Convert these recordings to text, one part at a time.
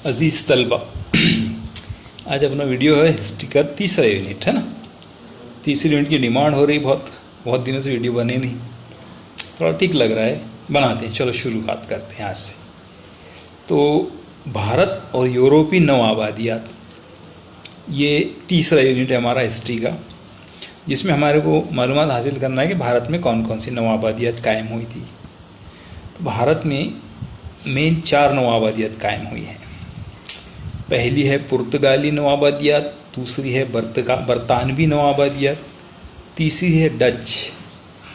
अजीज़ तलबा, आज अपना वीडियो है हिस्ट्री का तीसरा यूनिट, है ना। तीसरे यूनिट की डिमांड हो रही, बहुत दिनों से वीडियो बने नहीं, थोड़ा ठीक लग रहा है, बनाते हैं। चलो शुरुआत करते हैं आज से। तो भारत और यूरोपीय नव आबादियात, ये तीसरा यूनिट है हमारा हिस्ट्री का, जिसमें हमारे को मालूमात हासिल करना है कि भारत में कौन कौन सी नव आबादियात कायम हुई थी। तो भारत में मेन 4 नव आबादियात कायम हुई हैं। पहली है पुर्तगाली नवाबादियात, दूसरी है बरतानवी नवाबादियात, तीसरी है डच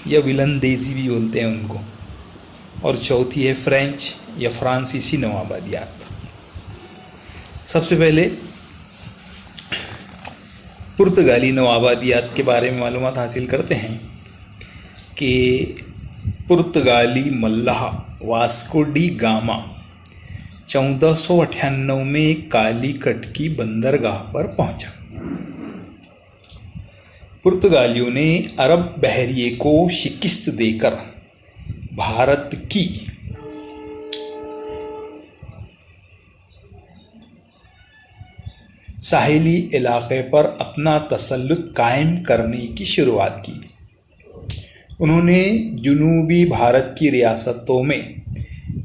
या विलंदेजी भी बोलते हैं उनको, और चौथी है फ्रेंच या फ्रांसीसी नवाबादियात। सबसे पहले पुर्तगाली नवाबादियात के बारे में मालूमात हासिल करते हैं कि पुर्तगाली मल्लाह वास्को डी गामा 1498 में कालीकट की बंदरगाह पर पहुंचा। पुर्तगालियों ने अरब बहरिए को शिकस्त देकर भारत की साहिली इलाके पर अपना तसल्लुत कायम करने की शुरुआत की। उन्होंने जुनूबी भारत की रियासतों में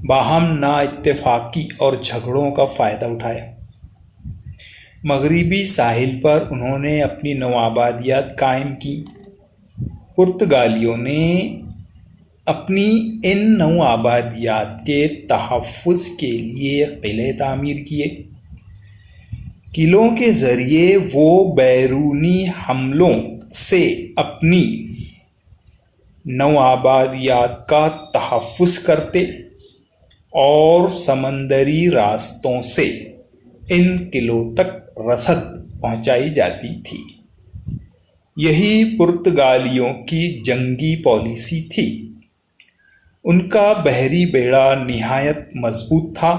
बाहम नाइत्तेफाकी और झगड़ों का फ़ायदा उठाया। मगरिबी साहिल पर उन्होंने अपनी नवाबादियात कायम की। पुर्तगालियों ने अपनी इन नवाबादियात के तहफ़्फ़ुज़ के लिए किले तामीर किए। किलों के ज़रिए वो बैरूनी हमलों से अपनी नवाबादियात का तहफ़्फ़ुज़ करते और समंदरी रास्तों से इन किलों तक रसद पहुंचाई जाती थी। यही पुर्तगालियों की जंगी पॉलिसी थी। उनका बहरी बेड़ा निहायत मजबूत था।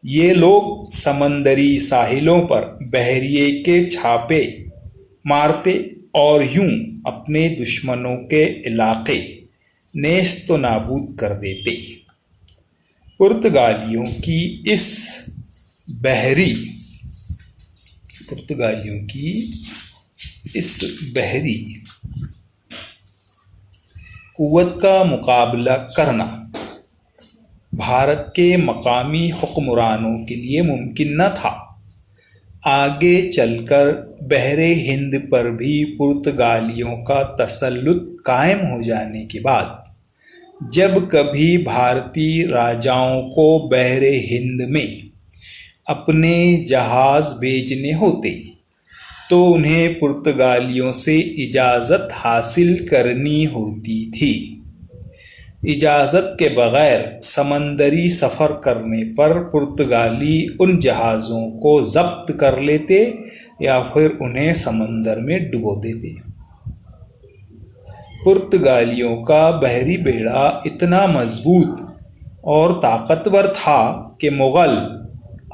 ये लोग समंदरी साहिलों पर बहरिए के छापे मारते और यूं अपने दुश्मनों के इलाके नेस्त नाबूद कर देते। पुर्तगालियों की इस बहरी कुव्वत का मुकाबला करना भारत के मकामी हुक्मरानों के लिए मुमकिन न था। आगे चलकर बहरे हिंद पर भी पुर्तगालियों का तसल्लुत कायम हो जाने के बाद जब कभी भारतीय राजाओं को बहरे हिंद में अपने जहाज़ भेजने होते तो उन्हें पुर्तगालियों से इजाज़त हासिल करनी होती थी। इजाज़त के बग़ैर समंदरी सफ़र करने पर पुर्तगाली उन जहाज़ों को ज़ब्त कर लेते या फिर उन्हें समंदर में डुबो देते। पुर्तगालियों का बहरी बेड़ा इतना मजबूत और ताकतवर था कि मुग़ल,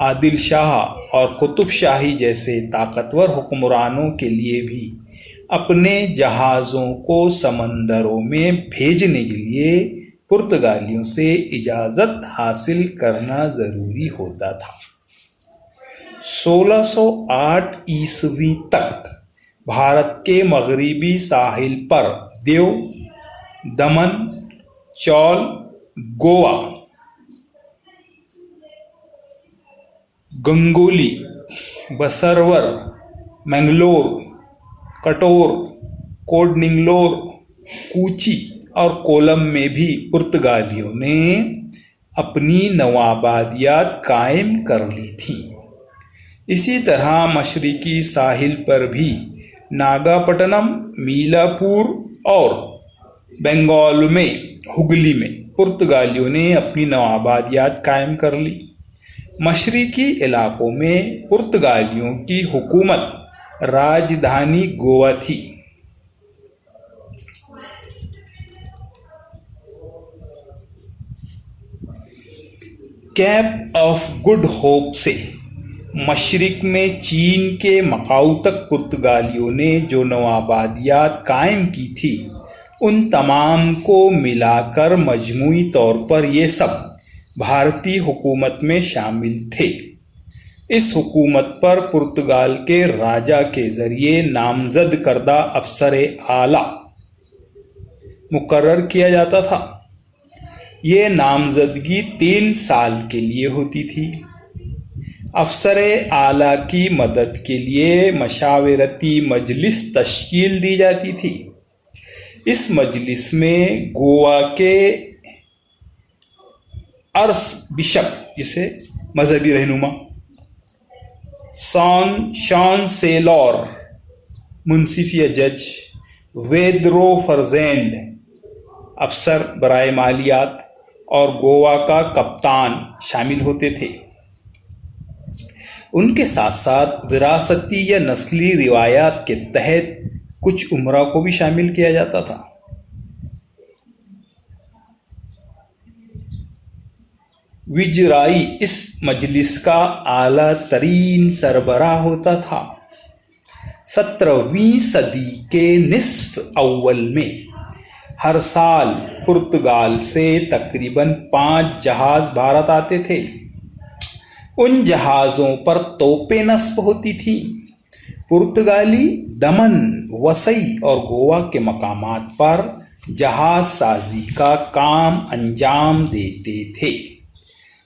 आदिल शाह और कुतुब शाही जैसे ताकतवर हुक्मरानों के लिए भी अपने जहाज़ों को समंदरों में भेजने के लिए पुर्तगालियों से इजाज़त हासिल करना ज़रूरी होता था। 1608 ईस्वी तक भारत के मगरिबी साहिल पर देव, दमन, चौल, गोवा, गंगोली, बसरवर, मंगलोर, कटोर, कोडनिंगलोर, कूची और कोलम में भी पुर्तगालियों ने अपनी नवाबादियात कायम कर ली थी। इसी तरह मशरिकी साहिल पर भी नागापट्टनम, मीलापुर और बंगाल में हुगली में पुर्तगालियों ने अपनी नवाबादियात कायम कर ली। मशरिकी इलाकों में पुर्तगालियों की हुकूमत राजधानी गोवा थी। कैप ऑफ गुड होप से मशरिक में चीन के मकाऊ तक पुर्तगालियों ने जो नवाबादियात कायम की थी, उन तमाम को मिलाकर मजमूई तौर पर ये सब भारतीय हुकूमत में शामिल थे। इस हुकूमत पर पुर्तगाल के राजा के ज़रिए नामज़द करदा अफसर आला मुकर्रर किया जाता था। ये नामज़दगी 3 साल के लिए होती थी। अफसर आला की मदद के लिए मशावरती मजलिस तश्कील दी जाती थी। इस मजलिस में गोवा के अर्स बिशप, जिसे मजहबी रहनुमा, शांसेलर, मुंसिफ या जज, वेद्रो फर्जेंड, अफसर बराए मालियात और गोवा का कप्तान शामिल होते थे। उनके साथ साथ विरासती या नस्ली रिवायात के तहत कुछ उमरा को भी शामिल किया जाता था। विजराई इस मजलिस का आला तरीन सरबराह होता था। 17वीं सदी के निस्फ अव्वल में हर साल पुर्तगाल से तकरीबन 5 जहाज़ भारत आते थे। उन जहाज़ों पर तोपें नस्ब होती थीं। पुर्तगाली दमन, वसई और गोवा के मकामात पर जहाज़ साजी का काम अंजाम देते थे।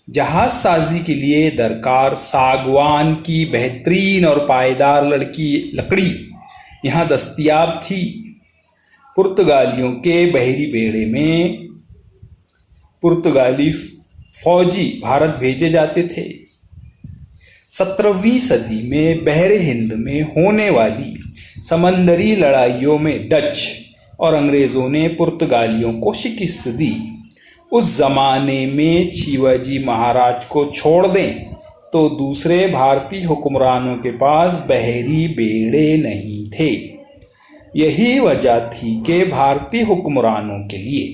जहाज़ साजी के लिए दरकार सागवान की बेहतरीन और पायदार लकड़ी यहाँ दस्तयाब थी। पुर्तगालियों के बहरी बेड़े में पुर्तगाली फौजी भारत भेजे जाते थे। 17वीं सदी में बहरे हिंद में होने वाली समंदरी लड़ाइयों में डच और अंग्रेज़ों ने पुर्तगालियों को शिकस्त दी। उस ज़माने में शिवाजी महाराज को छोड़ दें तो दूसरे भारतीय हुक्मरानों के पास बहरी बेड़े नहीं थे। यही वजह थी कि भारतीय हुक्मरानों के लिए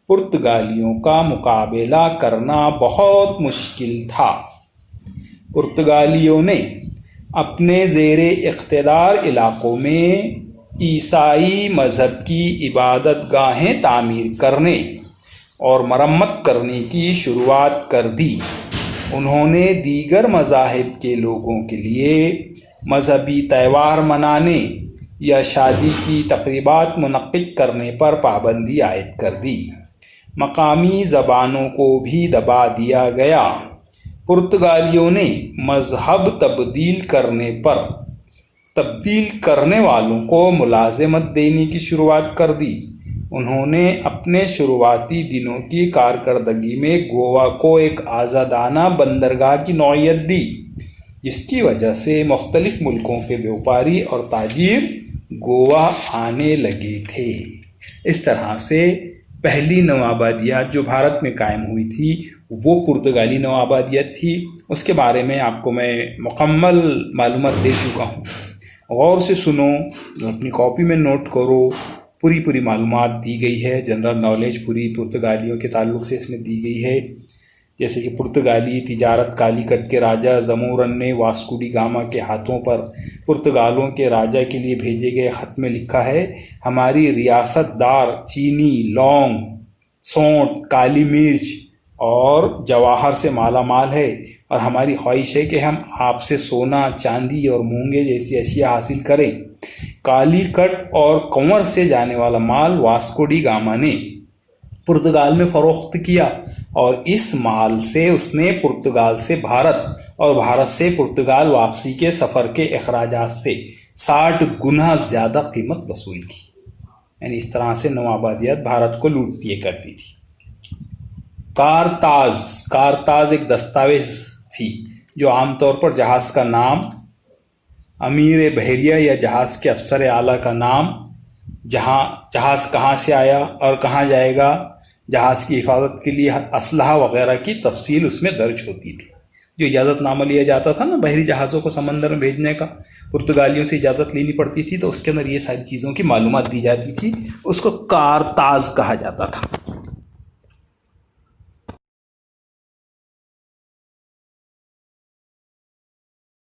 पुर्तगालियों का मुकाबला करना बहुत मुश्किल था। पुर्तगालियों ने अपने ज़ेरे इख्तियार इलाक़ों में ईसाई मज़हब की इबादत गाहें तामीर करने और मरम्मत करने की शुरुआत कर दी। उन्होंने दीगर मज़ाहिब के लोगों के लिए मजहबी त्यौहार मनाने या शादी की तक़रीबात मुनक़्क़िद करने पर पाबंदी आयद कर दी। मकामी ज़बानों को भी दबा दिया गया। पुर्तगालियों ने मज़हब तब्दील करने वालों को मुलाज़मत देने की शुरुआत कर दी। उन्होंने अपने शुरुआती दिनों की कारकर्दगी में गोवा को एक आज़ादाना बंदरगाह की नौइयत दी, जिसकी वजह से मुख्तलिफ मुल्कों के व्यापारी और ताजिर गोवा आने लगे थे। इस तरह से पहली नवाबादियात जो भारत में कायम हुई थी वो पुर्तगाली नवाबादियात थी। उसके बारे में आपको मैं मुकम्मल मालूमात दे चुका हूँ। गौर से सुनो, अपनी कॉपी में नोट करो। पूरी मालूमात दी गई है, जनरल नॉलेज पूरी पुर्तगालियों के ताल्लुक़ से इसमें दी गई है। जैसे कि पुर्तगाली तिजारत कालीकट के राजा ज़मोरन ने वास्को डी गामा के हाथों पर पुर्तगालों के राजा के लिए भेजे गए ख़त में लिखा है, हमारी रियासतदार चीनी, लौंग, सौंठ, काली मिर्च और जवाहर से माला माल है और हमारी ख्वाहिश है कि हम आपसे सोना, चांदी और मूंगे जैसी अशिया हासिल करें। कालीकट और कंवर से जाने वाला माल वास्को डी गामा ने पुर्तगाल में फ़रोख्त किया और इस माल से उसने पुर्तगाल से भारत और भारत से पुर्तगाल वापसी के सफ़र के अखराजात से 60 गुना ज़्यादा कीमत वसूल की। यानी इस तरह से नवाबादियात भारत को लूट दिए करती थी। कारताज एक दस्तावेज़ थी जो आमतौर पर जहाज़ का नाम, अमीर बहरिया या जहाज़ के अफसर आला का नाम, जहाज़ कहाँ से आया और कहाँ जाएगा, जहाज़ की हिफाजत के लिए असलहा वगैरह की तफसील उसमें दर्ज होती थी। जो इजाज़तनामा लिया जाता था ना बहरी जहाज़ों को समंदर में भेजने का, पुर्तगालियों से इजाज़त लेनी पड़ती थी, तो उसके अंदर ये सारी चीज़ों की मालूमात दी जाती थी। उसको कारताज कहा जाता था।